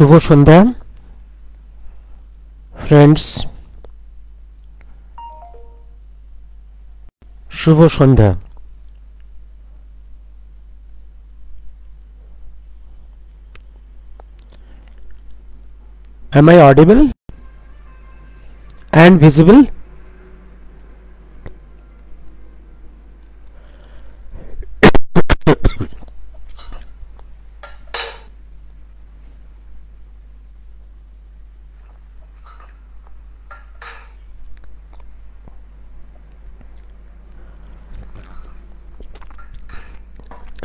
শুভ সন্ধ্যা ফ্রেন্ডস, শুভ সন্ধ্যা। Am I audible and visible?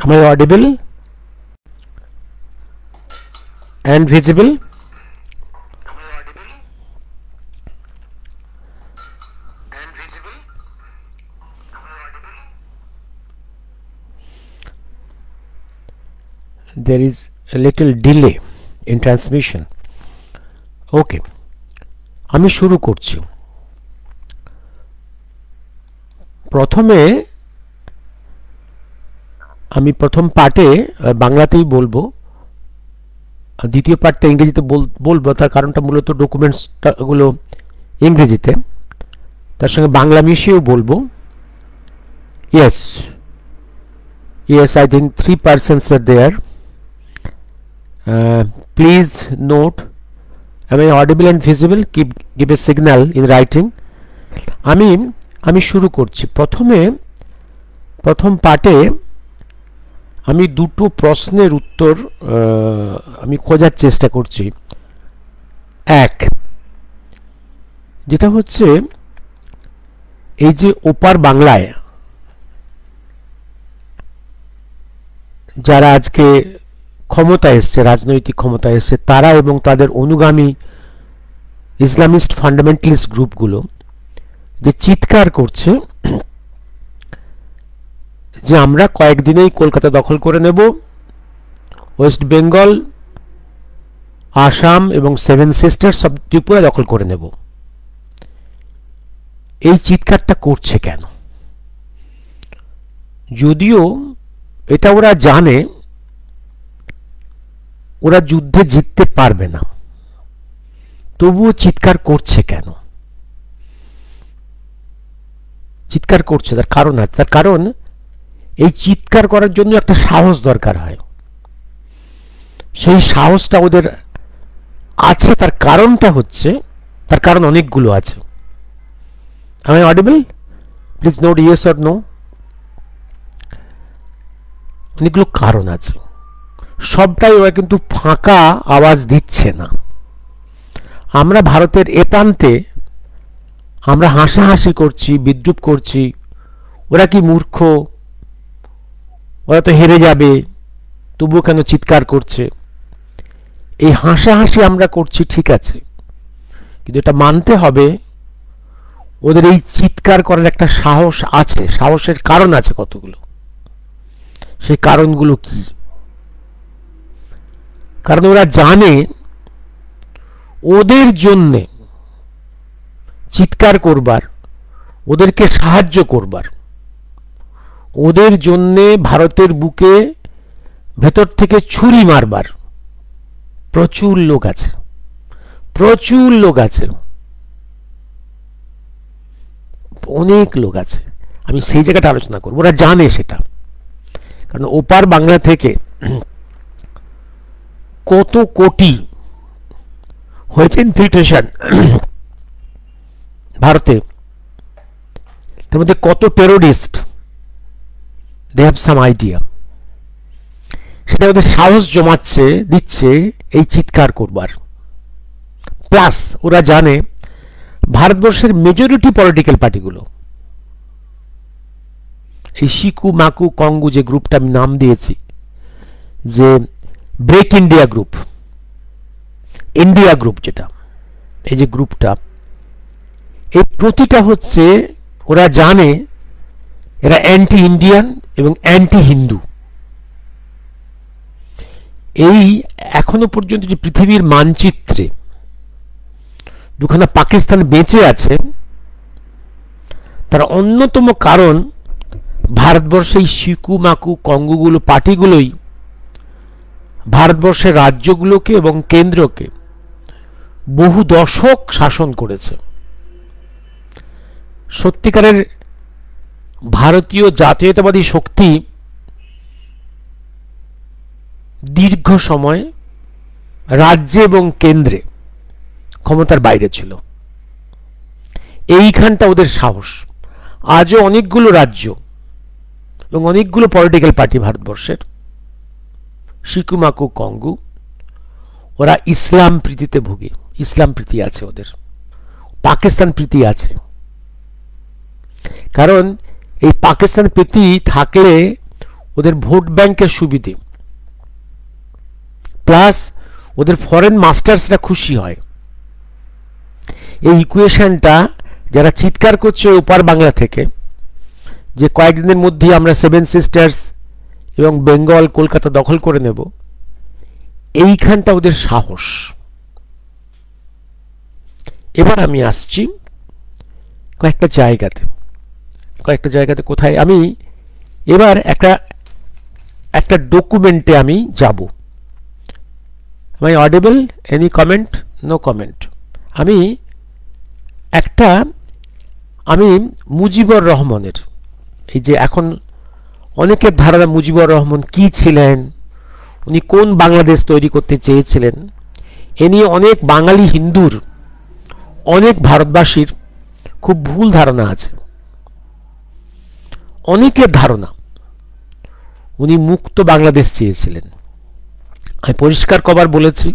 Am I audible and visible? There is a little delay in transmission. Okay, আমি শুরু করছি। প্রথমে আমি প্রথম পার্টে বাংলাতেই বলবো, দ্বিতীয় পার্টটা ইংরেজিতে বলবো। তার কারণটা মূলত ডকুমেন্টসগুলো ইংরেজিতে, তার সঙ্গে বাংলা মিশিয়েও বলবো। Yes, I think 3 persons are there. Please note, am I audible and visible? Give a signal in writing. আমি শুরু করছি। প্রথম পার্টে আমি দুটো প্রশ্নের উত্তর আমি খোঁজার চেষ্টা করছি। এক, যেটা হচ্ছে এই যে ওপার বাংলায় যারা আজকে ক্ষমতা এসছে, রাজনৈতিক ক্ষমতা এসছে, তারা এবং তাদের অনুগামী ইসলামিস্ট ফান্ডামেন্টালিস্ট গ্রুপগুলো যে চিৎকার করছে যে আমরা কয়েকদিনেই কলকাতা দখল করে নেব, ওয়েস্ট বেঙ্গল, আসাম এবং 7 সিস্টার্স সব ত্রিপুরা দখল করে নেব। এই চিৎকারটা করছে কেন? যদিও এটা ওরা জানে ওরা যুদ্ধে জিততে পারবে না, তবুও চিৎকার করছে কেন? চিৎকার করছে তার কারণ আছে। তার কারণ এই চিৎকার করার জন্য একটা সাহস দরকার হয়। সেই সাহসটা ওদের আছে। তার কারণটা হচ্ছে, তার কারণ অনেকগুলো আছে। Am I audible? Please note yes or no. অনেকগুলো কারণ আছে, সবটাই ওরা কিন্তু ফাঁকা আওয়াজ দিচ্ছে না। আমরা ভারতের এ প্রান্তে আমরা হাসাহাসি করছি, বিদ্রুপ করছি, ওরা কি মূর্খ, ওরা তো হেরে যাবে, তবুও কেন চিৎকার করছে? এই হাসাহাসি আমরা করছি ঠিক আছে, কিন্তু এটা মানতে হবে ওদের এই চিৎকার করার একটা সাহস আছে। সাহসের কারণ আছে কতগুলো। সেই কারণগুলো কি? কারণ ওরা জানে ওদের জন্যে চিৎকার করবার, ওদেরকে সাহায্য করবার, ওদের জন্যে ভারতের বুকে ভেতর থেকে ছুরি মারবার প্রচুর লোক আছে, প্রচুর লোক আছে, অনেক লোক আছে। আমি সেই জায়গাটা আলোচনা করব। ওরা জানে সেটা, কারণ ওপার বাংলা থেকে কত কোটি হয়েছে ইনফিল্ট্রেশন ভারতে, তার মধ্যে কত terrorist, they have some idea. সেটা ওদের সাহস জমাচ্ছে, দিচ্ছে এই চিৎকার করবার। প্লাস ওরা জানে ভারতবর্ষের মেজরিটি পলিটিক্যাল পার্টিগুলো, এই শিকু মাকু কঙ্গু যে গ্রুপটা আমি নাম দিয়েছি, যে break India group, India group যেটা, এই যে গ্রুপটা, এই প্রতিটা হচ্ছে ওরা জানে এরা অ্যান্টি ইন্ডিয়ান এবং অ্যান্টি হিন্দু। এই এখনো পর্যন্ত যে পৃথিবীর মানচিত্রে দুখানা পাকিস্তান বেঁচে আছে, তার অন্যতম কারণ ভারতবর্ষে এই শিকু মাকু কঙ্গুগুলো পার্টিগুলোই ভারতবর্ষের রাজ্যগুলোকে এবং কেন্দ্রকে বহু দশক শাসন করেছে। সত্যিকারের ভারতীয় জাতীয়তাবাদী শক্তি দীর্ঘ সময় রাজ্যে এবং কেন্দ্রে ক্ষমতার বাইরে ছিল। এইখানটা ওদের সাহস। আজও অনেকগুলো রাজ্য এবং অনেকগুলো পলিটিক্যাল পার্টি ভারতবর্ষের, শিকুমাকু কঙ্গু, ওরা ইসলাম প্রীতিতে ভুগে। ইসলাম প্রীতি আছে ওদের, পাকিস্তান প্রীতি আছে। কারণ এই পাকিস্তান প্রীতি থাকলে ওদের ভোট ব্যাংকের সুবিধে, প্লাস ওদের ফরেন মাস্টার্সরা খুশি হয়। এই ইকুয়েশনটা যারা চিৎকার করছে ওপার বাংলা থেকে যে কয়েকদিনের মধ্যেই আমরা সেভেন সিস্টার্স এবং বেঙ্গল, কলকাতা দখল করে নেব, এইখানটা ওদের সাহস। এবার আমি আসছি কয়েকটা জায়গাতে কোথায় আমি এবার একটা ডকুমেন্টে আমি যাব। Am I audible? Any comment? No comment. আমি মুজিবুর রহমানের, এই যে এখন অনেকের ধারণা মুজিবুর রহমান কি ছিলেন, উনি কোন বাংলাদেশ তৈরি করতে চেয়েছিলেন, এ নিয়ে অনেক বাঙালি হিন্দুর, অনেক ভারতবাসীর খুব ভুল ধারণা আছে। অনেকের ধারণা উনি মুক্ত বাংলাদেশ চেয়েছিলেন। আমি পরিষ্কার কবার বলেছি,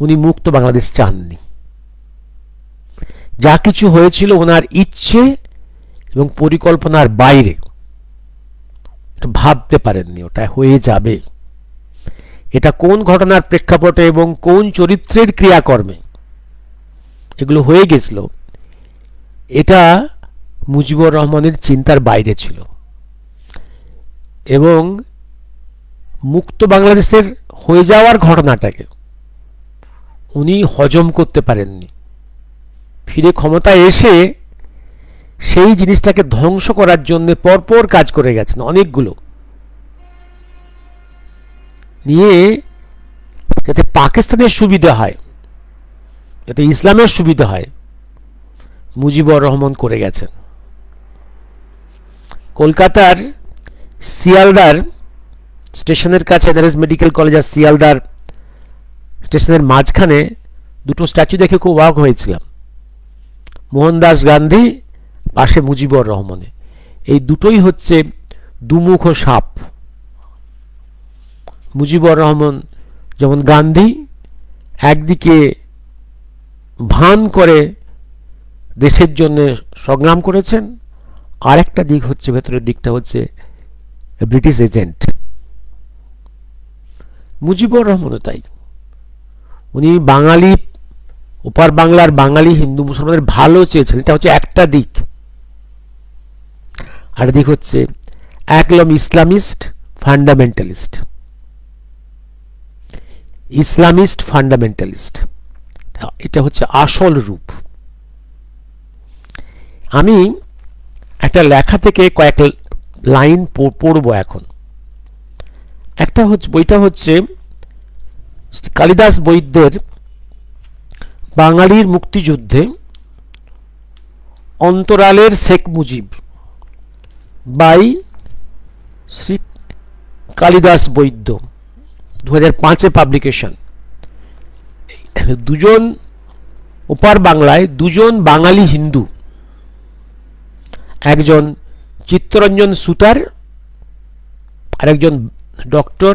উনি মুক্ত বাংলাদেশ চাননি। যা কিছু হয়েছিল ওনার ইচ্ছে এবং পরিকল্পনার বাইরে, ভাবতে পারেননি ওটা হয়ে যাবে। এটা কোন ঘটনার প্রেক্ষাপটে এবং কোন চরিত্রের ক্রিয়াকর্মে এগুলো হয়ে গেছিল, এটা মুজিবুর রহমানের চিন্তার বাইরে ছিল। এবং মুক্ত বাংলাদেশের হয়ে যাওয়ার ঘটনাটাকে উনি হজম করতে পারেননি। ফিরে ক্ষমতায় এসে সেই জিনিসটাকে ধ্বংস করার জন্য পরপর কাজ করে গেছেন অনেকগুলো, নিয়ে যাতে পাকিস্তানের সুবিধা হয়, যাতে ইসলামের সুবিধা হয়, মুজিবুর রহমান করে গেছেন। কলকাতার শিয়ালদার স্টেশনের কাছে এনআরএস মেডিকেল কলেজ আর শিয়ালদার স্টেশনের মাঝখানে দুটো স্ট্যাচু দেখে খুব অবাক হয়েছিলাম। মোহনদাস গান্ধী, পাশে মুজিবুর রহমানে। এই দুটোই হচ্ছে দুমুখ সাপ। মুজিবুর রহমান যেমন গান্ধী একদিকে ভান করে দেশের জন্য সংগ্রাম করেছেন, আর একটা দিক হচ্ছে, ভেতরের দিকটা হচ্ছে ব্রিটিশ এজেন্ট। মুজিবুর রহমানও তাই। উনি বাঙালি, ওপার বাংলার বাঙালি হিন্দু মুসলমানের ভালো চেয়েছেন, এটা হচ্ছে একটা দিক। আর দিক হচ্ছে একদম ইসলামিস্ট ফান্ডামেন্টালিস্ট। ইসলামিস্ট ফান্ডামেন্টালিস্ট, এটা হচ্ছে আসল রূপ। আমি একটা লেখা থেকে কয়েক লাইন পড়ব এখন। একটা হচ্ছে, বইটা হচ্ছে কালিদাস বৈদ্যের বাঙালির মুক্তিযুদ্ধে অন্তরালের শেখ মুজিব, বাই শ্রী কালিদাস বৈদ্য, 2005-এ পাবলিকেশন। দুজন ওপার বাংলায় দুজন বাঙালি হিন্দু, একজন চিত্তরঞ্জন সুতার আর একজন ডক্টর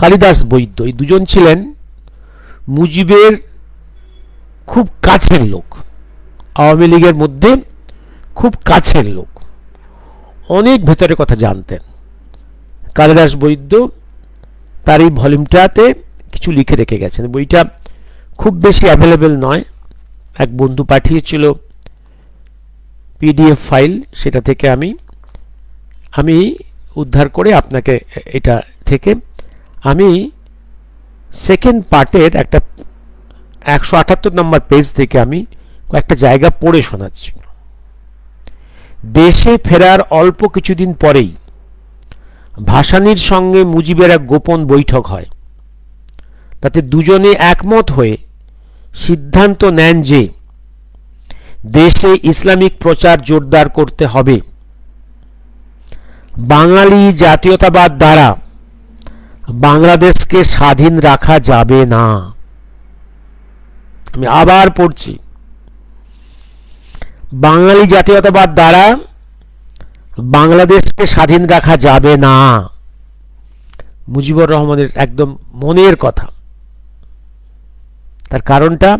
কালিদাস বৈদ্য। এই দুজন ছিলেন মুজিবের খুব কাছের লোক, আওয়ামী লীগের মধ্যে খুব কাছের লোক, অনেক ভেতরের কথা জানতেন। কালিদাস বৈদ্য তার এই ভলিউমটাতে কিছু লিখে রেখে গেছেন। বইটা খুব বেশি অ্যাভেলেবেল নয়, এক বন্ধু পাঠিয়েছিল পিডিএফ ফাইল, সেটা থেকে আমি উদ্ধার করে আপনাকে, এটা থেকে আমি সেকেন্ড পার্টের একটা 178 নম্বর পেজ থেকে আমি কয়েকটা জায়গা পড়ে শোনাচ্ছি। দেশে ফেরার অল্প কিছুদিন পরেই ভাসানীর সঙ্গে মুজিবের এক গোপন বৈঠক হয়। তাতে দুজনে একমত হয়ে সিদ্ধান্ত নেন যে দেশে ইসলামিক প্রচার জোরদার করতে হবে। বাঙালি জাতীয়তাবাদ দ্বারা বাংলাদেশকে স্বাধীন রাখা যাবে না। আমি আবার পড়ছি, বাঙালি জাতীয়তাবাদ দ্বারা বাংলাদেশকে স্বাধীন রাখা যাবে না। মুজিবুর রহমানের একদম মনের কথা। তার কারণটা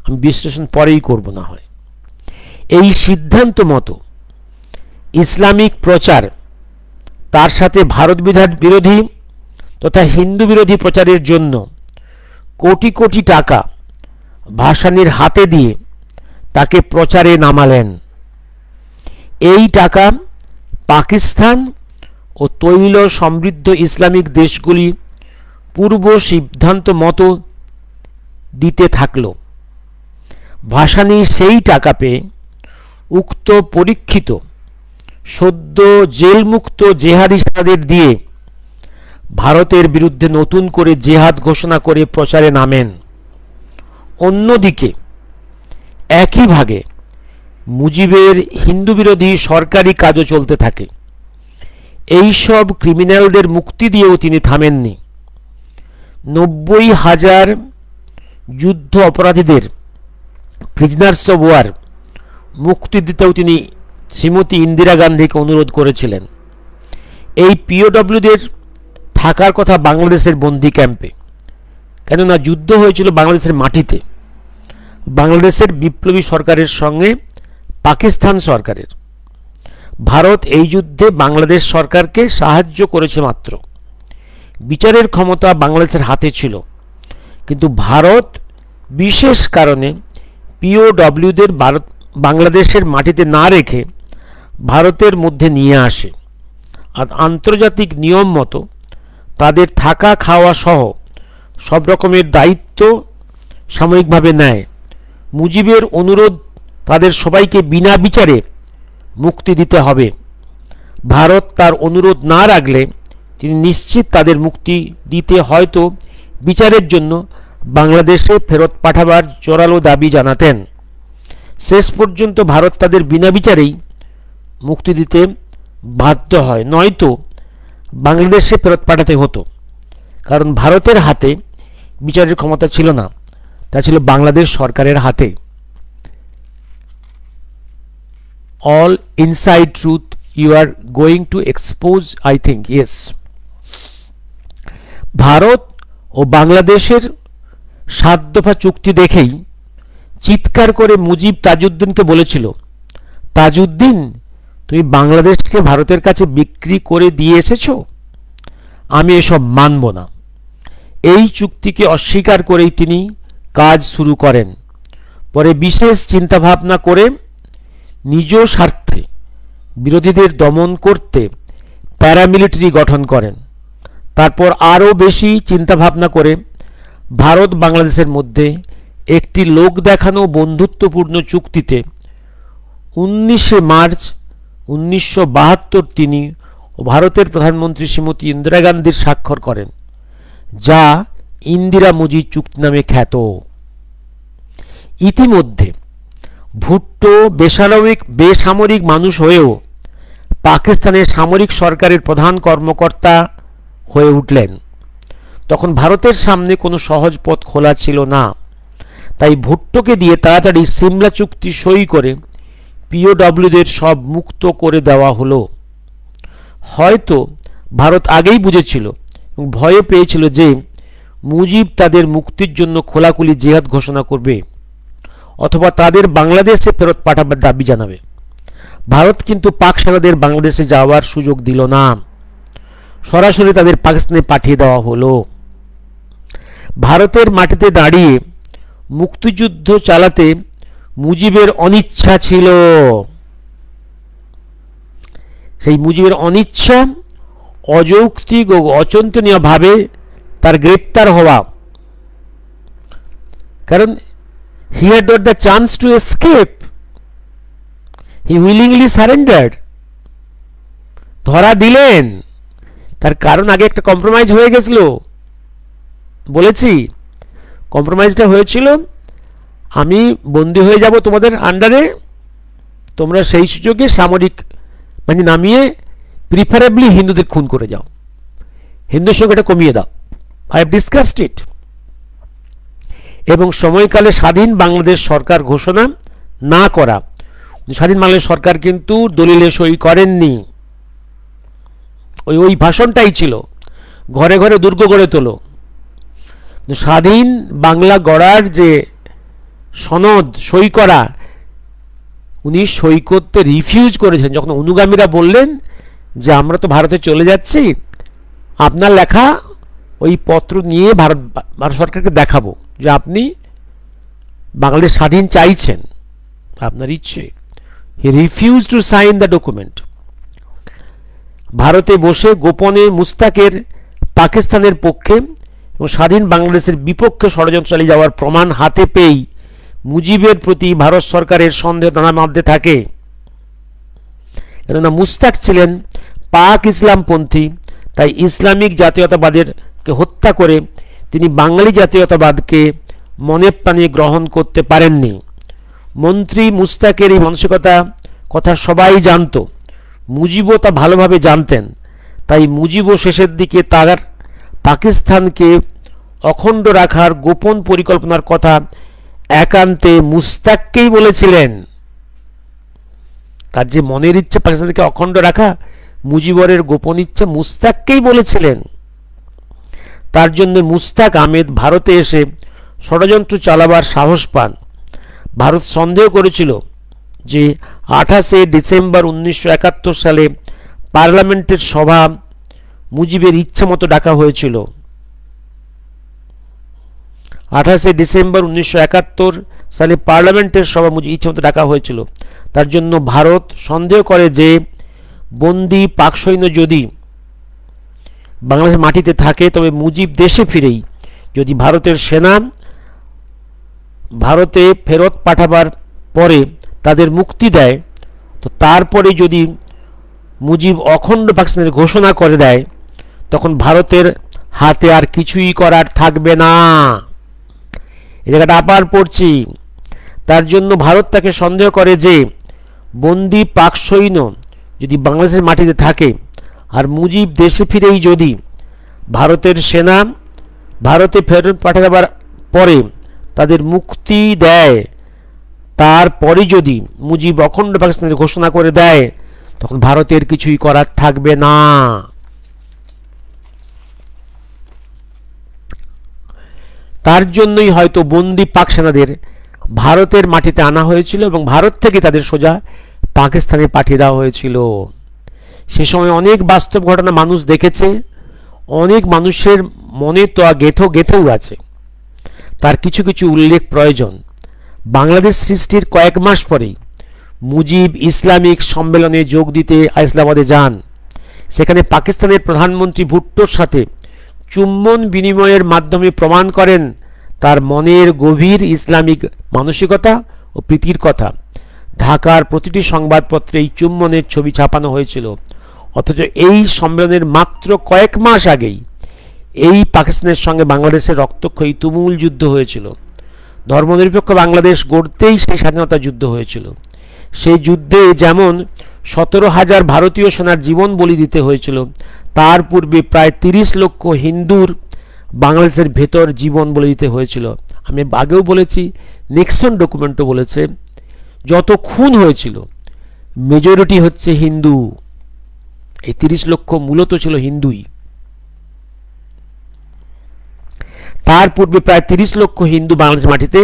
আমি বিশ্লেষণ পরেই করব না হয়। এই সিদ্ধান্ত মতো ইসলামিক প্রচার, তার সাথে ভারত বিরোধী তথা হিন্দু বিরোধী প্রচারের জন্য কোটি কোটি টাকা ভাসানীর হাতে দিয়ে তাকে প্রচারে নামালেন। এই টাকা পাকিস্তান ও তৈল সমৃদ্ধ ইসলামিক দেশগুলি পূর্ব সিদ্ধান্ত মতো দিতে থাকল। ভাসানী সেই টাকা পেয়ে উক্ত পরীক্ষিত সদ্য জেলমুক্ত জেহাদিদের দিয়ে ভারতের বিরুদ্ধে নতুন করে জেহাদ ঘোষণা করে প্রচারে নামেন। অন্যদিকে একই ভাগে মুজিবের হিন্দু বিরোধী সরকারি কাজও চলতে থাকে। এই সব ক্রিমিনালদের মুক্তি দিয়েও তিনি থামেননি। 90,000 যুদ্ধ অপরাধীদের, প্রিজনার্স অব ওয়ার, মুক্তি দিতেও তিনি শ্রীমতী ইন্দিরা গান্ধীকে অনুরোধ করেছিলেন। এই পিওডব্লিউদের থাকার কথা বাংলাদেশের বন্দি ক্যাম্পে, কেননা যুদ্ধ হয়েছিল বাংলাদেশের মাটিতে, বাংলাদেশের বিপ্লবী সরকারের সঙ্গে পাকিস্তান সরকারের। ভারত এই যুদ্ধে বাংলাদেশ সরকারকে সাহায্য করেছে মাত্র। বিচারের ক্ষমতা বাংলাদেশের হাতে ছিল, কিন্তু ভারত বিশেষ কারণে পিওডব্লিউদের বাংলাদেশের মাটিতে না রেখে ভারতের মধ্যে নিয়ে আসে আর আন্তর্জাতিক নিয়ম মতো তাদের থাকা খাওয়া সহ সব রকমের দায়িত্ব সাময়িকভাবে নেয়। মুজিবের অনুরোধ তাদের সবাইকে বিনা বিচারে মুক্তি দিতে হবে। ভারত তার অনুরোধ না রাখলে তিনি নিশ্চিত তাদের মুক্তি দিতে হয়তো বিচারের জন্য বাংলাদেশে ফেরত পাঠাবার জোরালো দাবি জানাতেন। শেষ পর্যন্ত ভারত তাদের বিনা বিচারেই মুক্তি দিতে বাধ্য হয়, নয়তো বাংলাদেশে ফেরত পাঠাতে হতো। কারণ ভারতের হাতে বিচারের ক্ষমতা ছিল না, তা ছিল বাংলাদেশ সরকারের হাতে। All inside truth you are going to expose, I think, yes. Bharat ও বাংলাদেশের 7 দফা চুক্তি দেখেই চিৎকার করে মুজিব তাজউদ্দিনকে বলেছিল, তাজউদ্দিন, তুমি বাংলাদেশকে ভারতের কাছে বিক্রি করে দিয়ে এসেছ, আমি এসব মানব না। এই চুক্তিকে অস্বীকার করেই তিনি কাজ শুরু করেন। পরে বিশেষ চিন্তাভাবনা করে নিজ স্বার্থে বিরোধীদের দমন করতে প্যারামিলিটারি গঠন করেন। তারপর আরও বেশি চিন্তাভাবনা করে ভারত বাংলাদেশের মধ্যে একটি লোক দেখানো বন্ধুত্বপূর্ণ চুক্তিতে 19শে মার্চ 1972 তিনি ও ভারতের প্রধানমন্ত্রী শ্রীমতী ইন্দিরা গান্ধীর স্বাক্ষর করেন, যা ইন্দিরা মুজিব চুক্তি নামে খ্যাত। ইতিমধ্যে ভুট্টো বেসামরিক মানুষ হয়েও পাকিস্তানের সামরিক সরকারের প্রধান কর্মকর্তা হয়ে উঠলেন। তখন ভারতের সামনে কোনো সহজ পথ খোলা ছিল না। তাই ভুট্টোকে দিয়ে তাড়াতাড়ি সিমলা চুক্তি সই করে পিওডব্লিউদের সব মুক্ত করে দেওয়া হলো। হয়তো ভারত আগেই বুঝেছিল এবং ভয় পেয়েছিল যে মুজিব তাদের মুক্তির জন্য খোলাখুলি জিহাদ ঘোষণা করবে অথবা তাদের বাংলাদেশে ফেরত পাঠাবার দাবি জানাবে। ভারত কিন্তু পাক সেনাদের বাংলাদেশে যাওয়ার সুযোগ দিল না, সরাসরি তাদের পাকিস্তানে পাঠিয়ে দেওয়া হলো। ভারতের মাটিতে দাঁড়িয়ে মুক্তিযুদ্ধ চালাতে মুজিবের অনিচ্ছা ছিল। সেই মুজিবের অনিচ্ছা, অযৌক্তিক ও অচিন্তনীয়ভাবে তার গ্রেপ্তার হওয়া, কারণ he had got the chance to escape, he willingly surrendered। ধরা দিলেন তার কারণ আগে একটা কম্প্রোমাইজ হয়ে গেছিল, বলেছি। কম্প্রোমাইজটা হয়েছিল, আমি বন্দী হয়ে যাব তোমাদের আন্ডারে, তোমরা সেই সুযোগে সামরিক মানে নামিয়ে প্রিফারেবলি হিন্দুদের খুন করে যাও, হিন্দুর সংখ্যাটা কমিয়ে দাও। আই হ্যাভ ডিসকাসড ইট। এবং সময়কালে স্বাধীন বাংলাদেশ সরকার ঘোষণা না করা, স্বাধীন বাংলাদেশ সরকার কিন্তু দলিলে সই করেননি, ওই ভাষণটাই ছিল ঘরে ঘরে দুর্গ গড়ে তোলো। স্বাধীন বাংলা গড়ার যে সনদ সই করা, উনি সই করতে রিফিউজ করেছেন যখন অনুগামীরা বললেন যে আমরা তো ভারতে চলে যাচ্ছি, আপনার লেখা ওই পত্র নিয়ে ভারত সরকারকে দেখাবো যে আপনি বাংলাদেশ স্বাধীন চাইছেন, আপনার ইচ্ছে। He refuse to sign the document. ভারতে বসে গোপনে মুস্তাকের পাকিস্তানের পক্ষে এবং স্বাধীন বাংলাদেশের বিপক্ষে ষড়যন্ত্র চালিয়ে যাওয়ার প্রমাণ হাতে পেয়েই মুজিবের প্রতি ভারত সরকারের সন্দেহ দানা বাঁধতে থাকে। কেননা মুস্তাক ছিলেন পাক ইসলামপন্থী, তাই ইসলামিক জাতীয়তাবাদকে হত্যা করে তিনি বাঙালি জাতীয়তাবাদকে মনে প্রাণে গ্রহণ করতে পারেননি। মন্ত্রী মুস্তাকের এই মানসিকতা কথা সবাই জানত, মুজিবও তা ভালোভাবে জানতেন। তাই মুজিবও শেষের দিকে তার পাকিস্তানকে অখণ্ড রাখার গোপন পরিকল্পনার কথা একান্তে মুস্তাককেই বলেছিলেন। তার যে মনের ইচ্ছা পাকিস্তানকে অখণ্ড রাখা, মুজিবরের গোপন ইচ্ছা মুস্তাককেই বলেছিলেন। তার জন্য মুস্তাক আহমেদ ভারতে এসে ষড়যন্ত্র চালাবার সাহস পান। ভারত সন্দেহ করেছিল যে 28শে ডিসেম্বর 1971 সালে পার্লামেন্টের সভা মুজিবের ইচ্ছা মতো ডাকা হয়েছিল। 28শে ডিসেম্বর 1971 সালে পার্লামেন্টের সভা মুজিবের ইচ্ছা মতো ডাকা হয়েছিল। তার জন্য ভারত সন্দেহ করে যে বন্দী পাক সৈন্য যদি বাংলাদেশের মাটিতে থাকে, তবে মুজিব দেশে ফিরেই যদি ভারতের সেনা ভারতে ফেরত পাঠাবার পরে তাদের মুক্তি দেয়, তো তারপরে যদি মুজিব অখণ্ড পাকিস্তানের ঘোষণা করে দেয়, তখন ভারতের হাতে আর কিছুই করার থাকবে না। এই জায়গাটা আবার পড়ছি। তার জন্য ভারত তাকে সন্দেহ করে যে বন্দী পাক সৈন্য যদি বাংলাদেশের মাটিতে থাকে আর মুজিব দেশে ফিরেই যদি ভারতের সেনা ভারতে ফেরত পাঠিয়ে দেওয়ার পরে তাদের মুক্তি দেয়, তারপরে যদি মুজিব অখণ্ড পাকিস্তানের ঘোষণা করে দেয়, তখন ভারতের কিছুই করার থাকবে না। তার জন্যই হয়তো বন্দী পাক সেনাদের ভারতের মাটিতে আনা হয়েছিল এবং ভারত থেকে তাদের সোজা পাকিস্তানে পাঠিয়ে দেওয়া হয়েছিল। সে সময় অনেক বাস্তব ঘটনা মানুষ দেখেছে, অনেক মানুষের মনে তো গেঁথেও আছে। তার কিছু কিছু উল্লেখ প্রয়োজন। বাংলাদেশ সৃষ্টির কয়েক মাস পরেই মুজিব ইসলামিক সম্মেলনে যোগ দিতে ইসলামাবাদে যান। সেখানে পাকিস্তানের প্রধানমন্ত্রী ভুট্টোর সাথে চুম্বন বিনিময়ের মাধ্যমে প্রমাণ করেন তার মনের গভীর ইসলামিক মানসিকতা ও প্রীতির কথা। ঢাকার প্রতিটি সংবাদপত্রে এই চুম্বনের ছবি ছাপানো হয়েছিল। অথচ এই সম্মেলনের মাত্র কয়েক মাস আগেই এই পাকিস্তানের সঙ্গে বাংলাদেশের রক্তক্ষয়ী তুমুল যুদ্ধ হয়েছিল। ধর্মনিরপেক্ষ বাংলাদেশ গড়তেই সেই স্বাধীনতা যুদ্ধ হয়েছিল। সেই যুদ্ধে যেমন 17,000 ভারতীয় সেনার জীবন বলি দিতে হয়েছিল, তার পূর্বে প্রায় 30 লক্ষ হিন্দুর বাংলাদেশের ভেতর জীবন বলি দিতে হয়েছিল। আমি আগেও বলেছি, নিক্সন ডকুমেন্টও বলেছে, যত খুন হয়েছিল মেজরিটি হচ্ছে হিন্দু। এই 30 লক্ষ মূলত ছিল হিন্দুই। তার পূর্বে প্রায় 30 লক্ষ হিন্দু বাংলাদেশ মাটিতে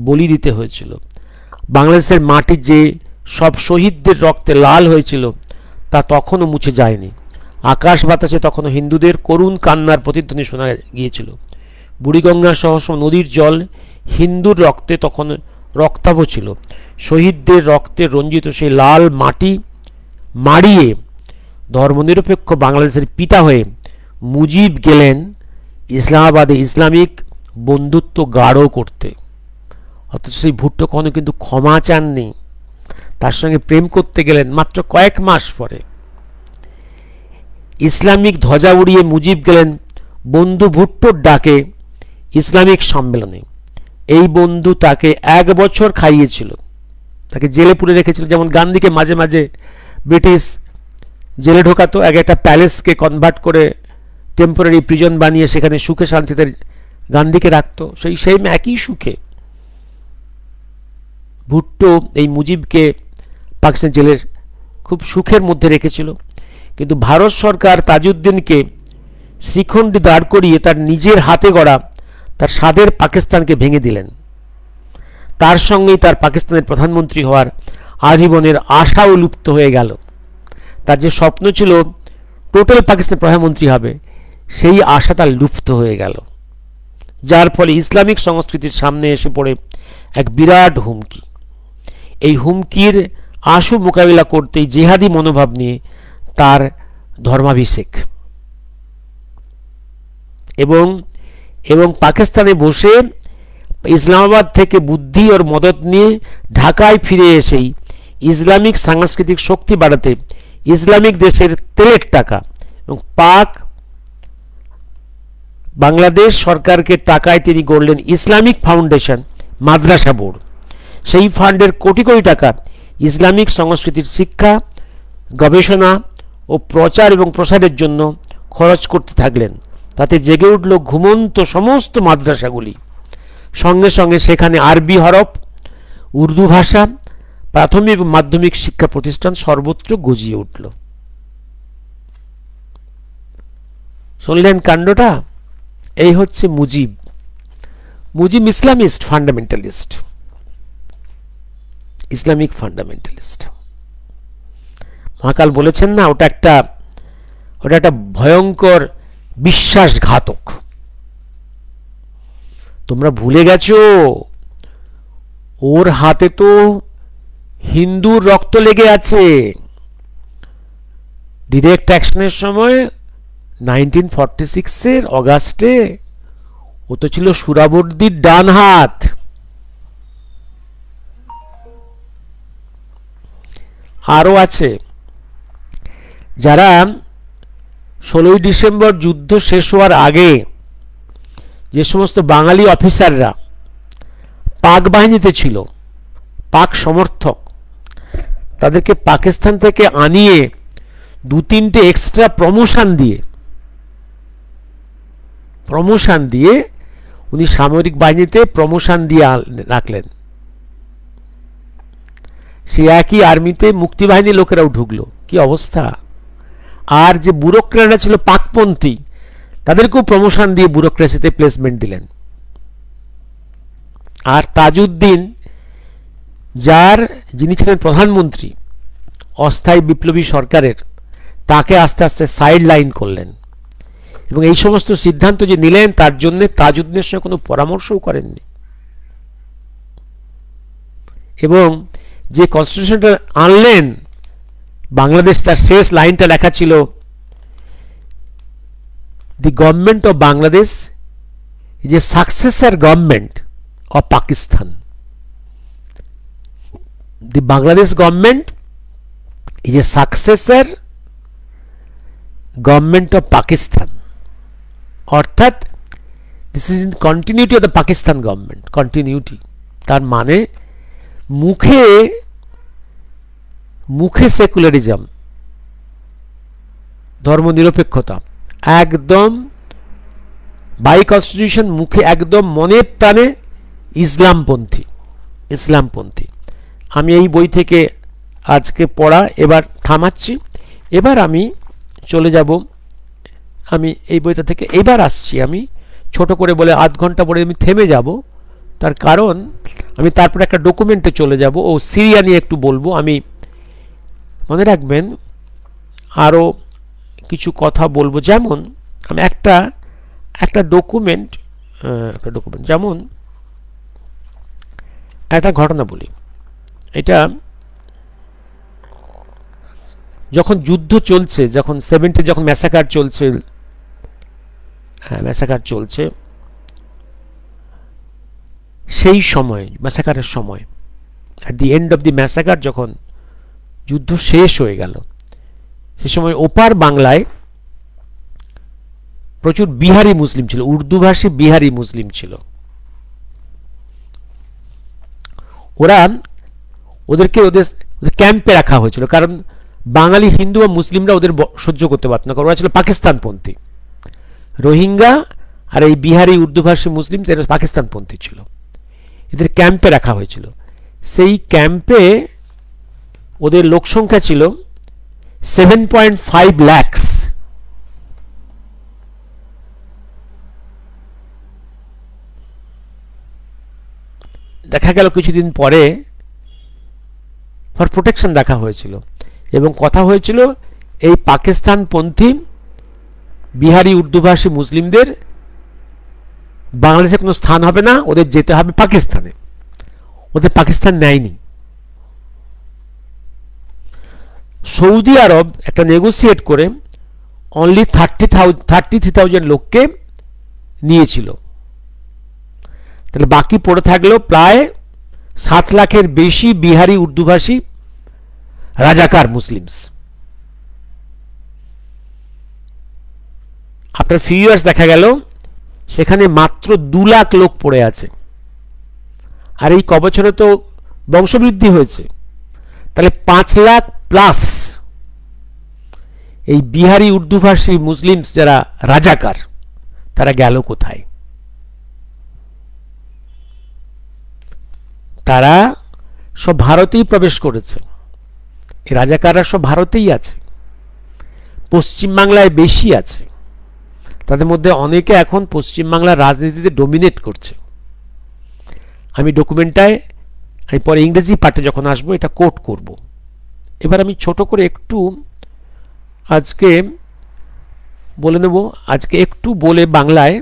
বলি দিতে হয়েছিল। বাংলাদেশের মাটি যে সব শহীদদের রক্তে লাল হয়েছিল তা তখনও মুছে যায়নি। আকাশ বাতাসে তখনও হিন্দুদের করুণ কান্নার প্রতিধ্বনি শোনা গিয়েছিল। বুড়িগঙ্গা সহ নদীর জল হিন্দুর রক্তে তখন রক্তাভ ছিল। শহীদদের রক্তে রঞ্জিত সেই লাল মাটি মাড়িয়ে ধর্মনিরপেক্ষ বাংলাদেশের পিতা হয়ে মুজিব গেলেন ইসলামাবাদে ইসলামিক বন্ধুত্ব গাঢ় করতে। অথচ সেই ভুট্টো কখনো কিন্তু ক্ষমা চাননি, তার সঙ্গে প্রেম করতে গেলেন মাত্র কয়েক মাস পরে। ইসলামিক ধ্বজা উড়িয়ে মুজিব গেলেন বন্ধু ভুট্টোর ডাকে ইসলামিক সম্মেলনে। এই বন্ধু তাকে 1 বছর খাইয়েছিল, তাকে জেলে পুরে রেখেছিল। যেমন গান্ধীকে মাঝে মাঝে ব্রিটিশ জেলে ঢোকাতো, একটা প্যালেসকে কনভার্ট করে টেম্পোরারি প্রিজন বানিয়ে সেখানে সুখে শান্তিতে গান্ধীকে রাখতো, সেই সেম একই সুখে ভুট্টো এই মুজিবকে পাকিস্তান জেলের খুব সুখের মধ্যে রেখেছিল। কিন্তু ভারত সরকার তাজউদ্দিনকে শ্রীখণ্ডে দাঁড় করিয়ে তার নিজের হাতে গড়া তার স্বাদের পাকিস্তানকে ভেঙে দিলেন। তার সঙ্গেই তার পাকিস্তানের প্রধানমন্ত্রী হওয়ার আজীবনের আশাও লুপ্ত হয়ে গেল। তার যে স্বপ্ন ছিল টোটাল পাকিস্তানের প্রধানমন্ত্রী হবে, সেই আশা তার লুপ্ত হয়ে গেল। যার ফলে ইসলামিক সংস্কৃতির সামনে এসে পড়ে এক বিরাট হুমকি। এই হুমকির আশু মোকাবিলা করতেই জিহাদি মনোভাব নিয়ে তার ধর্মাভিষেক এবং পাকিস্তানে বসে ইসলামাবাদ থেকে বুদ্ধি ওর মদত নিয়ে ঢাকায় ফিরে এসেই ইসলামিক সাংস্কৃতিক শক্তি বাড়াতে ইসলামিক দেশের তেলের টাকা এবং বাংলাদেশ সরকারকে টাকায় তিনি গড়লেন ইসলামিক ফাউন্ডেশন মাদ্রাসা বোর্ড। সেই ফান্ডের কোটি কোটি টাকা ইসলামিক সংস্কৃতির শিক্ষা, গবেষণা ও প্রচার এবং প্রসারের জন্য খরচ করতে থাকলেন। তাতে জেগে উঠল ঘুমন্ত সমস্ত মাদ্রাসাগুলি। সঙ্গে সঙ্গে সেখানে আরবি হরফ, উর্দু ভাষা, প্রাথমিক এবং মাধ্যমিক শিক্ষা প্রতিষ্ঠান সর্বত্র গজিয়ে উঠল। শুনলেন কাণ্ডটা? এই হচ্ছে Mujib. Mujib Islamist fundamentalist, Islamic fundamentalist. Mahakal বলেছেন না, ওটা একটা ভয়ঙ্কর বিশ্বাসঘাতক। তোমরা ভুলে গেছো ওর হাতে তো হিন্দুর রক্ত লেগে আছে। ডিরেক্ট অ্যাকশনের সময় 1946 অগাস্টে ও তো ছিল সুরাবর্দির ডান হাত। আরো আছে যারা 16ই ডিসেম্বর যুদ্ধ শেষ হওয়ার আগে যে সমস্ত বাঙালি অফিসাররা পাক বাহিনীতে ছিল, পাক সমর্থক, তাদেরকে পাকিস্তান থেকে আনিয়ে 2-3টে এক্সট্রা প্রমোশন দিয়ে উনি সামরিক বাহিনীতে প্রমোশন দিয়ে রাখলেন। সে একই আর্মিতে মুক্তিবাহিনীর লোকেরাও ঢুকলো। কি অবস্থা! আর যে ব্যুরোক্রেটরা ছিল পাকপন্থী, তাদেরকেও প্রমোশন দিয়ে ব্যুরোক্রেসিতে প্লেসমেন্ট দিলেন। আর তাজউদ্দিন, যিনি ছিলেন প্রধানমন্ত্রী অস্থায়ী বিপ্লবী সরকারের, তাকে আস্তে আস্তে সাইড লাইন করলেন। এবং এই সমস্ত সিদ্ধান্ত যে নিলেন, তার জন্য তাজউদ্দিনের সঙ্গে কোনো পরামর্শও করেননি। এবং যে কনস্টিটিউশনটা আনলেন, বাংলাদেশ, তার শেষ লাইনটা লেখা ছিল, the government of Bangladesh is a successor government of Pakistan. The Bangladesh government is a successor government of Pakistan. অর্থাৎ this is in continuity of the Pakistan government. Continuity তার মানে মুখে সেকুলারিজম, ধর্মনিরপেক্ষতা, একদম বাই কনস্টিটিউশন, মুখে একদম মনের প্রাণে ইসলামপন্থী। আমি এই বই থেকে আজকে পড়া এবার থামাচ্ছি। এবার আমি চলে যাব, আমি এই বইটা থেকে এবার আসছি। আমি ছোট করে বলে আধ ঘন্টা পরে আমি থেমে যাব। তার কারণ আমি তারপরে একটা ডকুমেন্টে চলে যাব ও সিরিয়া নিয়ে একটু বলবো। আমি মনে রাখবেন আরও কিছু কথা বলবো। যেমন আমি একটা ডকুমেন্ট যেমন একটা ঘটনা বলি। এটা যখন যুদ্ধ চলছে, যখন 70 যখন ম্যাসাকার চলছে, সেই সময়, ম্যাসাকারের সময়, at the end of the massacre, যখন যুদ্ধ শেষ হয়ে গেল, সে সময় ওপার বাংলায় প্রচুর বিহারি মুসলিম ছিল, উর্দুভাষী বিহারি মুসলিম ছিল। ওদেরকে ওদের ক্যাম্পে রাখা হয়েছিল, কারণ বাঙালি হিন্দু বা মুসলিমরা ওদের সহ্য করতে পারত না, কারণ ওরা ছিল পাকিস্তানপন্থী। রোহিঙ্গা আর এই বিহারি উর্দুভাষী মুসলিম এরা পাকিস্তানপন্থী ছিল, এদের ক্যাম্পে রাখা হয়েছিল। সেই ক্যাম্পে ওদের লোক সংখ্যা ছিল 7.5 লাখ। দেখা গেল কিছুদিন পরে ফর প্রোটেকশন রাখা হয়েছিল এবং কথা হয়েছিল এই পাকিস্তানপন্থী বিহারি উর্দুভাষী মুসলিমদের বাংলাদেশে কোনো স্থান হবে না, ওদের যেতে হবে পাকিস্তানে। ওদের পাকিস্তান নেয়নি। সৌদি আরব একটা নেগোসিয়েট করে অনলি 33,000 লোককে নিয়েছিল। তাহলে বাকি পড়ে থাকলো প্রায় 7 লাখের বেশি বিহারি উর্দুভাষী রাজাকার মুসলিমস। আফটার ফিউ ইয়ার্স দেখা গেল সেখানে মাত্র 2 লাখ লোক পড়ে আছে, আর এই কবছরে তো বংশবৃদ্ধি হয়েছে। তাহলে 5 লাখ প্লাস এই বিহারি উর্দুভাষী মুসলিমস যারা রাজাকার, তারা গেল কোথায়? তারা সব ভারতেই প্রবেশ করেছে। এই রাজাকাররা সব ভারতেই আছে, পশ্চিমবাংলায় বেশি আছে। তাদের মধ্যে অনেকে এখন পশ্চিমবাংলার রাজনীতিতে ডমিনেট করছে। আমি ডকুমেন্টটায়, আমি পরে ইংরেজি পার্টে যখন আসবো এটা কোট করব। এবার আমি ছোট করে একটু আজকে বলে নেব, আজকে একটু বলে বাংলায়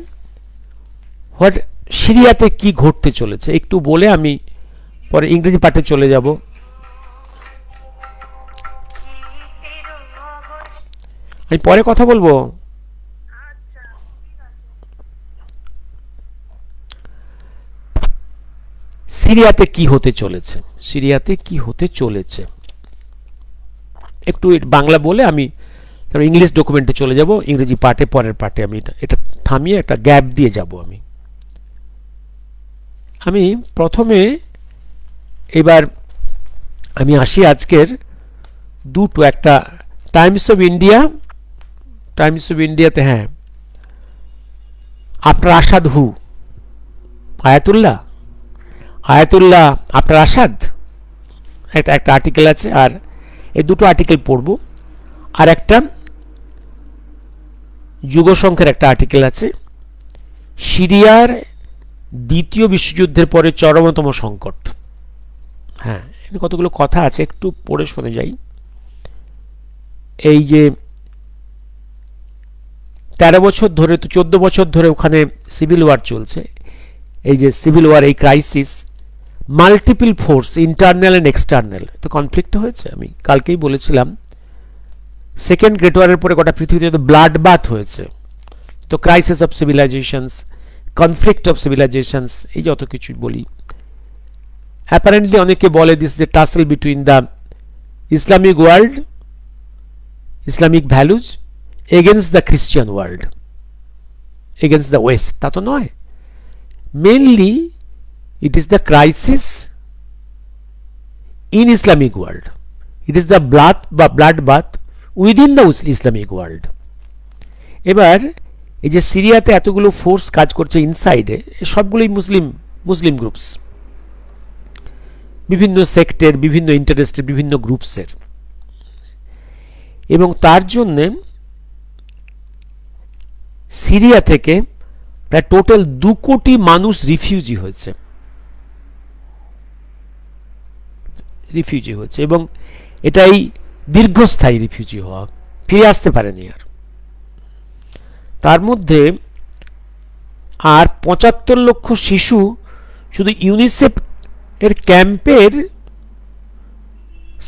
হোয়াট সিরিয়াতে কি ঘটতে চলেছে একটু বলে আমি পরে ইংরেজি পার্টে চলে যাব। আমি পরে কথা বলবো। সিরিয়াতে কি হতে চলেছে, সিরিয়াতে কি হতে চলেছে একটু বাংলা বলে আমি ইংলিশ ডকুমেন্টে চলে যাব, ইংরেজি পার্টে পরের পার্টে আমি এটা থামিয়ে একটা গ্যাপ দিয়ে যাব। আমি প্রথমে এবার আমি আসি আজকের দুটো, একটা টাইমস অফ ইন্ডিয়াতে, হ্যাঁ, আপনার আসাদ হু, আয়াতুল্লাহ আপনার আসাদ, একটা আর্টিকেল আছে, আর এই দুটো আর্টিকেল পড়ব। আর একটা যুগসংখ্যার একটা আর্টিকেল আছে, সিরিয়ার দ্বিতীয় বিশ্বযুদ্ধের পরে চরমতম সংকট। হ্যাঁ, কতগুলো কথা আছে, একটু পড়ে শুনে যাই। এই যে 13 বছর ধরে, তো 14 বছর ধরে ওখানে সিভিল ওয়ার চলছে। এই যে সিভিল ওয়ার, এই crisis, multiple force, internal and external, তো কনফ্লিক্ট হয়েছে। আমি কালকেই বলেছিলাম সেকেন্ড গ্রেট ওয়ারের পরে গোটা পৃথিবীতে তো ব্লাড বাথ হয়েছে। তো crisis of civilisations, conflict of civilisations, এই যত কিছু বলি। অ্যাপারেন্টলি অনেকে বলে দিস যে tassel between the Islamic world, Islamic values against the Christian world, against the West. তা তো নয়, mainly it is the crisis in Islamic world, it is the bloodbath within the Islamic world. এবার এই যে সিরিয়াতে এতগুলো force কাজ করছে ইনসাইডে, সবগুলোই মুসলিম গ্রুপস, বিভিন্ন সেক্টের, বিভিন্ন ইন্টারেস্টের, বিভিন্ন গ্রুপসের, এবং তার জন্যে সিরিয়া থেকে প্রায় টোটাল 2 কোটি মানুষ রিফিউজি হয়েছে, এবং এটাই দীর্ঘস্থায়ী রিফিউজি হওয়া, ফিরে আসতে পারেনি আর। তার মধ্যে আর 75 লক্ষ শিশু শুধু ইউনিসেফ এর ক্যাম্পের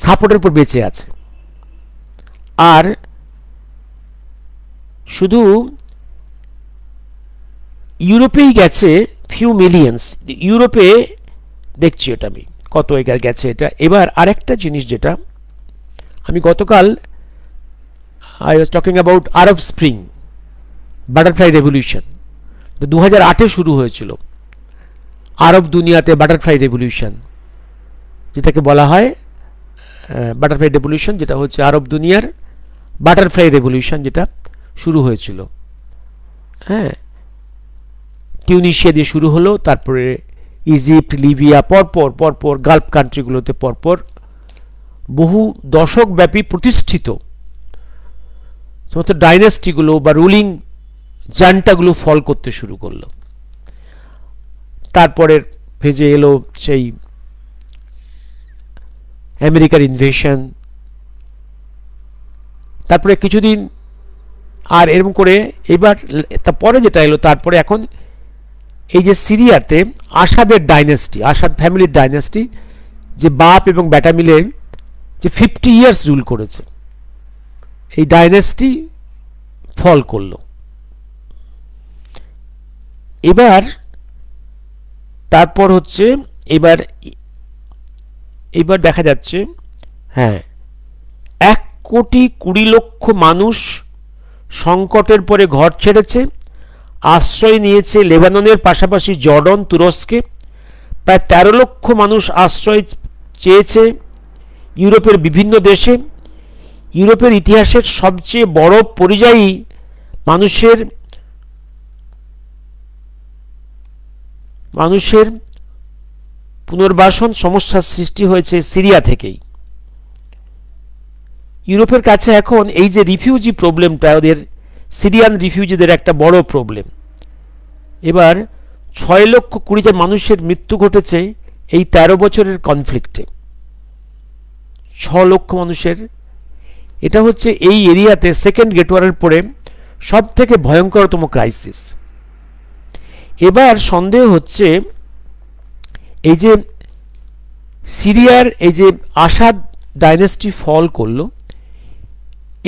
সাপোর্টের উপর বেঁচে আছে। আর শুধু ইউরোপেই গেছে ফিউ মিলিয়ন্স, ইউরোপে দেখছি এটা আমি কত এগার গেছে এটা। এবার আরেকটা জিনিস যেটা আমি গতকাল, I was talking about Arab Spring, butterfly revolution 2008-এ শুরু হয়েছিল আরব দুনিয়াতে বাটারফ্লাই রেভলিউশন, যেটাকে বলা হয় বাটারফ্লাই রেভলিউশন, যেটা হচ্ছে আরব দুনিয়ার বাটারফ্লাই রেভলিউশন যেটা শুরু হয়েছিল। হ্যাঁ, টিউনিশিয়া দিয়ে শুরু হলো, তারপরে ইজিপ্ট, লিবিয়া, পরপর গালফ কান্ট্রিগুলোতে পরপর বহু দশক ব্যাপী প্রতিষ্ঠিত সমস্ত ডাইনেস্টিগুলো বা রুলিং জান্টাগুলো ফল করতে শুরু করলো। তারপরের ফেজে এলো সেই আমেরিকার ইনভেশন, তারপরে কিছুদিন আর এরকম করে এবার তারপরে যেটা এলো, তারপরে এখন এই যে সিরিয়াতে আসাদের ডাইনেস্টি, আসাদ ফ্যামিলির ডাইনেস্টি, যে বাপ এবং বেটা মিলে যে 50 ইয়ার্স রুল করেছে, এই ডাইনেস্টি ফল করলো। এবার তারপর হচ্ছে এবার দেখা যাচ্ছে, হ্যাঁ, 1,20,00,000 মানুষ সংকটের পরে ঘর ছেড়েছে, আশ্রয় নিয়েছে লেবাননের পাশাপাশি জর্ডন, তুরস্কে। প্রায় 13 লক্ষ মানুষ আশ্রয় চেয়েছে ইউরোপের বিভিন্ন দেশে। ইউরোপের ইতিহাসের সবচেয়ে বড় পরিযায়ী মানুষের পুনর্বাসন সমস্যার সৃষ্টি হয়েছে সিরিয়া থেকেই। ইউরোপের কাছে এখন এই যে রিফিউজি প্রবলেমটা, ওদের সিরিয়ান রিফিউজিদের একটা বড় প্রবলেম। এবার 6,20,000 মানুষের মৃত্যু ঘটেছে এই 13 বছরের কনফ্লিক্টে। 6 লক্ষ মানুষের, এটা হচ্ছে এই এরিয়াতে সেকেন্ড গ্রেট ওয়ারের পরে সব থেকে ভয়ঙ্করতম ক্রাইসিস। এবার সন্দেহ হচ্ছে এই যে সিরিয়ার এই যে আসাদ ডাইনেস্টি ফল করলো,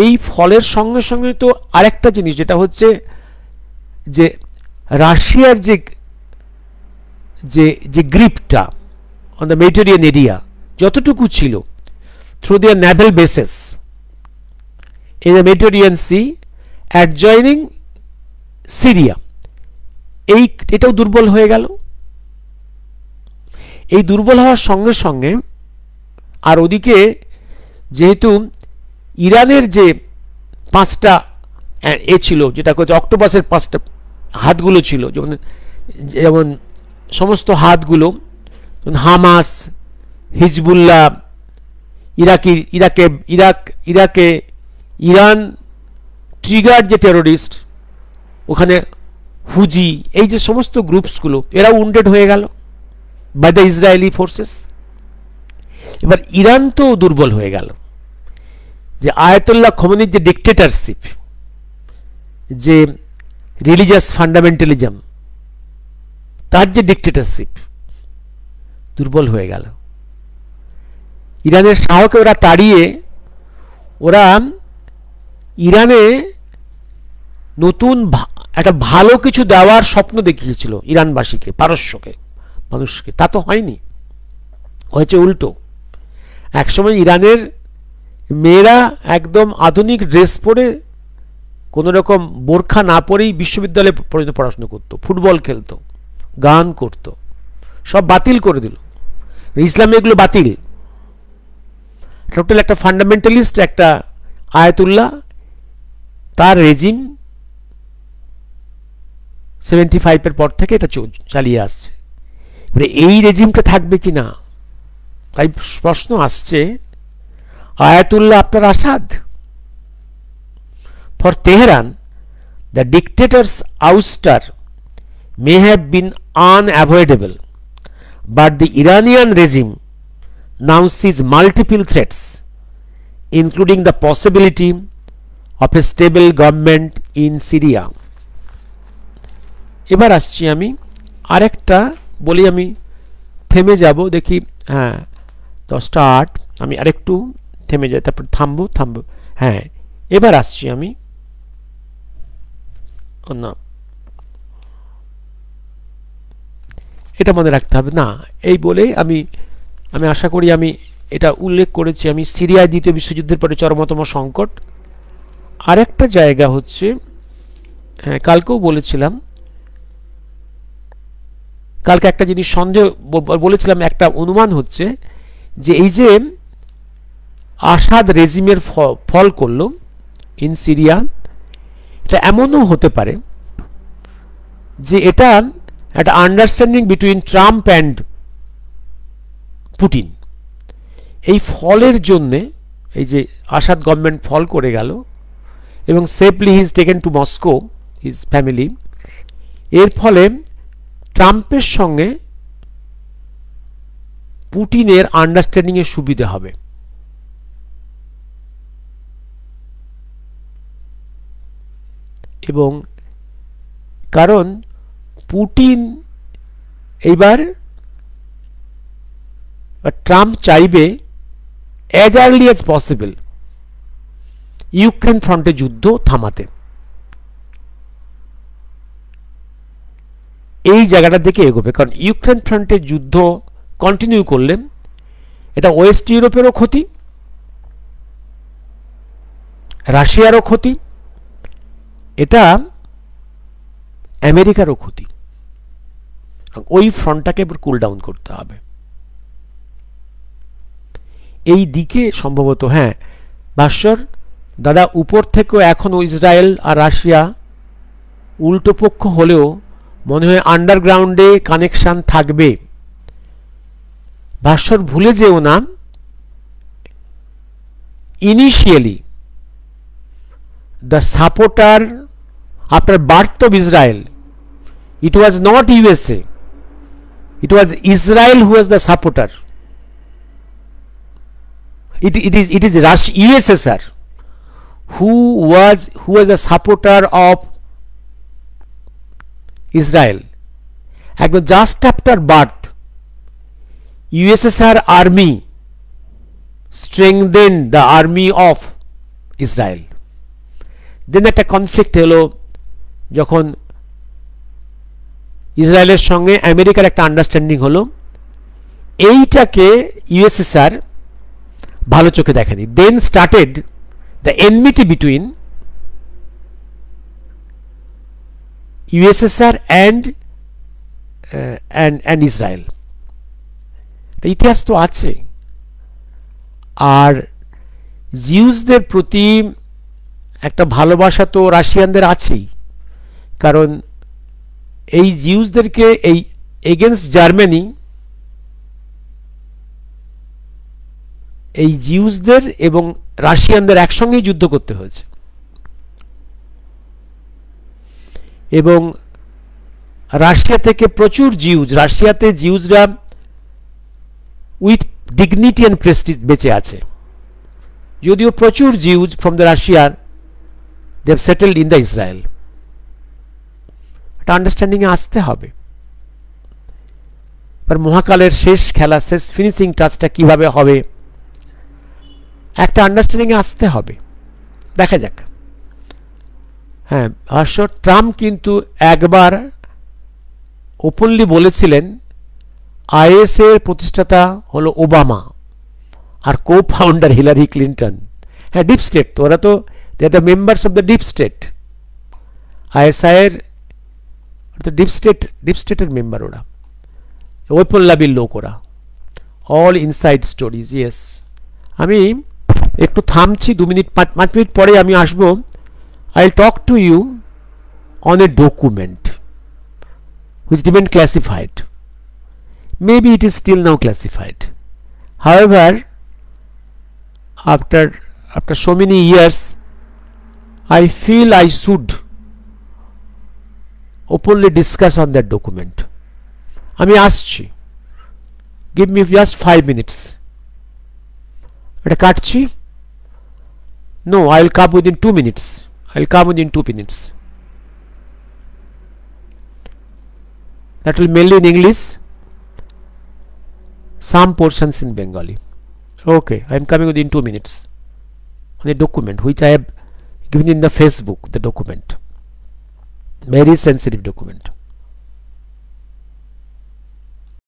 এই ফলের সঙ্গে সঙ্গে তো আরেকটা জিনিস যেটা হচ্ছে যে রাশিয়ার যে গ্রিপটা অন দ্য মেডিটেরিয়ান এরিয়া যতটুকু ছিল through there Naval bases in the Mediterranean C adjoining Syria, এটাও দুর্বল হয়ে গেল। এই দুর্বল হওয়ার সঙ্গে সঙ্গে আর ওদিকে যেহেতু ইরানের যে 5টা ছিল, যেটা হচ্ছে অক্টোপাসের 5টা হাতগুলো ছিল, যেমন সমস্ত হাতগুলো, হামাস, হিজবুল্লাহ, ইরাকে ইরান ট্রিগার যে টেরোরিস্ট, ওখানে হুজি, এই যে সমস্ত গ্রুপসগুলো, এরাও উন্ডেড হয়ে গেল বাই দ্য ইসরায়েলি ফোর্সেস। এবার ইরান তো দুর্বল হয়ে গেল, যে আয়াতুল্লাহ খোমেনির যে ডিক্টেটরশিপ, যে রিলিজিয়াস ফান্ডামেন্টালিজম, তার যে ডিক্টেটরশিপ দুর্বল হয়ে গেল। ইরানের শাহকে ওরা তাড়িয়ে ওরা ইরানে নতুন একটা ভালো কিছু দেওয়ার স্বপ্ন দেখিয়েছিল ইরানবাসীকে, পারস্যকে, মানুষকে। তা তো হয়নি, হয়েছে উল্টো। একসময় ইরানের মেয়েরা একদম আধুনিক ড্রেস পরে কোনো রকম বোরখা না পরেই বিশ্ববিদ্যালয়ে পর্যন্ত পড়াশোনা করতো, ফুটবল খেলতো, গান করত, সব বাতিল করে দিল। ইসলামে এগুলো বাতিল। টোটাল একটা ফান্ডামেন্টালিস্ট, একটা আয়াতুল্লাহ, তার রেজিম 75-এর পর থেকে এটা চালিয়ে আসছে। মানে এই রেজিমটা থাকবে কি না, তাই প্রশ্ন আসছে, আয়াতুল্লাহ আপনার Asad? For Tehran, the dictator's ouster may have been unavoidable, but the Iranian regime now sees multiple threats, including the possibility of a stable government in Syria. এবার আসছি আমি আরেকটা বলি, আমি থেমে যাব, দেখি, হ্যাঁ 10টা 8, আমি আরেকটু থেমে যাই, তারপর থামবো। হ্যাঁ, এবার আসছি আমি, না এটা মনে রাখতে হবে না, এই বলে আমি আশা করি আমি এটা উল্লেখ করেছি। আমি সিরিয়ায় দ্বিতীয় বিশ্বযুদ্ধের পরে চরমতম সংকট। আরেকটা জায়গা হচ্ছে, হ্যাঁ, কালকেও বলেছিলাম, কালকে একটা জিনিস সন্দেহ বলেছিলাম, একটা অনুমান হচ্ছে যে এই যে আসাদ রেজিমের ফল করলো ইন সিরিয়া, এটা এমনও হতে পারে যে এটা একটা understanding between Trump and Putin. এই ফলের জন্যে, এই যে আসাদ গভর্নমেন্ট ফল করে গেল এবং safely he is taken to Moscow his family, এর ফলে ট্রাম্পের সঙ্গে পুটিনের আন্ডারস্ট্যান্ডিংয়ের সুবিধা হবে। এবং কারণ পুটিন এইবার ট্রাম্প চাইবে as early as possible Ukraine ফ্রন্টে যুদ্ধ থামাতে। এই জায়গাটার দিকে এগোবে, কারণ ইউক্রেন ফ্রন্টে যুদ্ধ কন্টিনিউ করলে এটা ওয়েস্ট ইউরোপেরও ক্ষতি, রাশিয়ারও ক্ষতি, এটা আমেরিকারও ক্ষতি। ওই ফ্রন্টটাকে কুল ডাউন করতে হবে। এই দিকে সম্ভবত, হ্যাঁ ভাস্বর দাদা, উপর থেকেও এখনো ইসরায়েল আর রাশিয়া উল্টো পক্ষ হলেও মনে হয় আন্ডারগ্রাউন্ডে কানেকশন থাকবে। ভাস্বর ভুলে যেও না, initially the supporter after birth of Israel, it was not USA, it was Israel who was the supporter. It is Russia, USSR who was the supporter of Israel. একদম just after birth USSR army strengthened the army of Israel. দেন একটা conflict হলো যখন ইসরায়েলের সঙ্গে আমেরিকার একটা understanding হলো, এইটাকে ইউএসএসআর ভালো চোখে দেখেনি। Then started the enmity between USSR and Israel. ইতিহাস তো আছে। আর জিউসদের প্রতি একটা ভালোবাসা তো রাশিয়ানদের আছেই, কারণ এই জিউসদেরকে এই এগেনস্ট জার্মানি, এই জিউসদের এবং রাশিয়ানদের একসঙ্গেই যুদ্ধ করতে হয়েছে। এবং রাশিয়া থেকে প্রচুর জিউস, রাশিয়াতে জিউসরা উইথ ডিগনিটি অ্যান্ড প্রেস্টিজ বেঁচে আছে, যদিও প্রচুর Jews from the Russian they have settled in the Israel. একটা আন্ডারস্ট্যান্ডিং এ আসতে হবে। আর মহাকালের শেষ খেলা, শেষ ফিনিশিং টাচটা কিভাবে হবে, একটা আন্ডারস্ট্যান্ডিং এ আসতে হবে। দেখা যাক। হ্যাঁ, ট্রাম্প কিন্তু একবার ওপেনলি বলেছিলেন আইএস এর প্রতিষ্ঠাতা হলো ওবামা আর কো ফাউন্ডার হিলারি ক্লিন্টন। হ্যাঁ, ডিপ স্টেট, ওরা তো they are the members of the deep state. ISI এর the deep state এর মেম্বার ওরা, ওয়েপন লাবির লোক ওরা, অল ইনসাইড স্টোরিজ। ইয়েস, আমি একটু থামছি, 2 মিনিট 5 মিনিট পরে আমি আসবো। I will talk to you on a document which remained classified. Maybe it is still now classified. However, after so many years, I feel I should openly discuss on that document. আমি আসছি, give me just 5 minutes. এটা কাটছি? No, I will come within 2 minutes. I will come within 2 minutes. That will mainly in English, some portions in Bengali. Okay, I am coming within 2 minutes on a document which I have given in the Facebook, the document, very sensitive document.